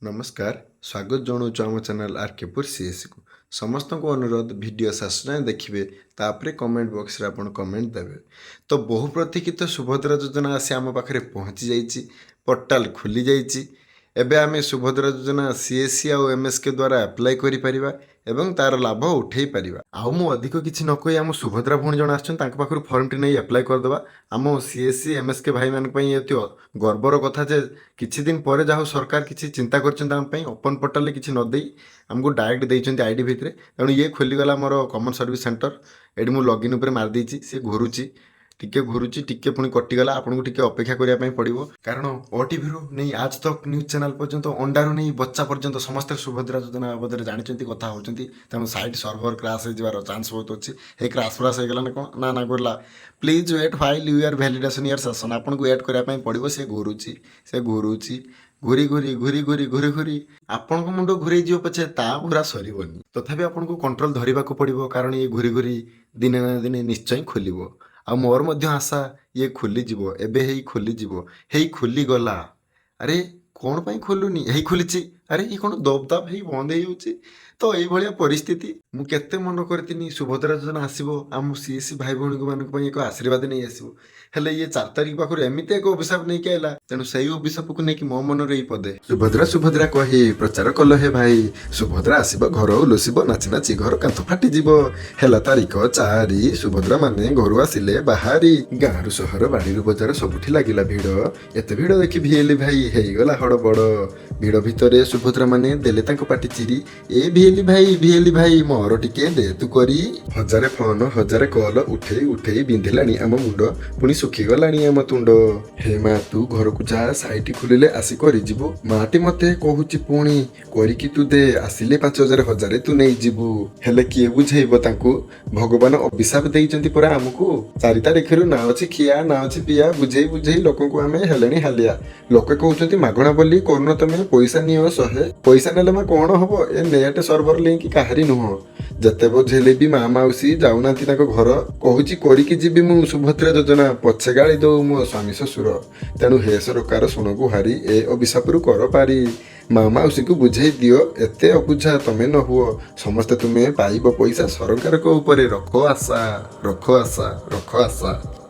नमस्कार स्वागत जनाऊँ आम चैनल आरकेपुर सीएससी को समस्त को अनुरोध वीडियो शेष जाए देखिए तापर कमेंट बॉक्स रे आपण कमेंट देवे। तो बहु प्रतीक्षित सुभद्रा योजना आसी आम पाखे पहुँची जाइए, पोर्टाल खुली जाइए। एबे आमे सुभद्रा योजना सीएससी और एमएसके द्वारा अप्लाई करि परिबा एवं तार लाभ उठे पारिबा। आउ मु अधिक किछि न कहि आम सुभद्रा भौणी जण आछन तांक पाखरु फॉर्म टी नै अप्लाई कर देबा। आम सीएससी एमएसके भाई मान पई एति गर्वर कथा जे किछि दिन परे जाहो सरकार किछि चिंता करछन आम पई ओपन पोर्टल ले किछि न देई हमको डायरेक्ट देइछन्ती आईडी भितरे। तेणु ये खोली गला मोर कॉमन सर्विस सेंटर एडी मु लॉगिन ऊपर मार देइछि से घुरुछि टिके घुरुची टिके पुणी कटिगला आपको टिके अपेक्षा करने पड़ो कारण ओटीवी रु नहीं आज तक न्यूज चैनल पर्यंत अंडारू नहीं बच्चा पर्यंत समस्त सुभद्रा योजना बाबद जानते कथा होती तेणु साइट सर्भर क्राश हो चांस बहुत अच्छी हे क्राश फ्राश होगा ना कौन ना गला please wait file you are validation year session आपको वेट करने पड़ो से घुरुची घूरी घूरी घूरी घूरी घूरी घूरी आपण मुंड घूरे जी पछे ता घुरा सरबनी तथापि आपको कंट्रोल धरने को पड़ो कारण ये घूरी घूरी दिने ना दिने निश्चय खोल आ मोर मध्य आशा ये खोली जीवो एबे हेई खोली जीवो हेई खोली गला अरे कौन पाई खोलुनी हेई खोलीची अरे ये कौन दबदाब हेई बंद हो जाउची। तो ये भाया परिस्थिति मु केते मन करतिनी सुभद्रा योजना आसीबो आम सीएससी भाई भौणी मानक पई एक आशीर्वाद नहीं आसीबो हेले ये 4 तारिख पाखर एमिते एक अभिशाप नहीं आइला तेणु सही अभिशाप को नहीं मो मन रे पदे सुभद्रा सुभद्रा कही प्रचार कल हे भाई सुभद्रा आसीबो घर उलुसिबो नाची नाची घर कांथ फाटी जीवो हेला तारिख 4 सुभद्रा माने घर आसिले बाहारी गाँरु सहर बाड़ी बजार सबुठी लागिला भिड़ एते भिड़ देखि भिएली भाई हेगला हड़ बड़ भिड़ भितरे सुभद्रा माने देले तांको पाटी चिरी ए भिएली भाई मोर टिके दे तू करी हजारे फोन हजारे कॉल उठे उठे बिंधिलानी आम मुंड पुणी सुखी गलानी आम तुंड हे माँ तू घर को जा साइट खुलिले आसी करी जीवु माटी मते कहूची पुणी करिकी तू दे आसिले 5000 हजारे तू नहीं जीवु हेले किए बुझेइबो तांकू भगवान अभिशाप देइचंती परा हमकू 4 तारिखरु ना अछि खिया ना अछि पिया बुझेई लोकन को आमे हेलेनी हालिया लोक कहउचंती मागणा बोली कोन तमे पैसा नियो 100 पैसा नेले मा कोन हबो ए नेट सर्वर लिंक काहारी नुह जते बुझेले भी माँ माउसी जाऊनांती ताको घर कहूची करिकी जीवी मु सुभद्रा योजना पछे गाड़ी दो मो स्वामी ससुर तेणु हे सरकार शुण गुहारी ए अभिशापरू कर पारी माँ माउसी को बुझे दियो एते अबुझा तमे न हुओ समस्ते तुमे पाइब पैसा सरकार को ऊपर रखो आशा रखो आशा रखो आशा।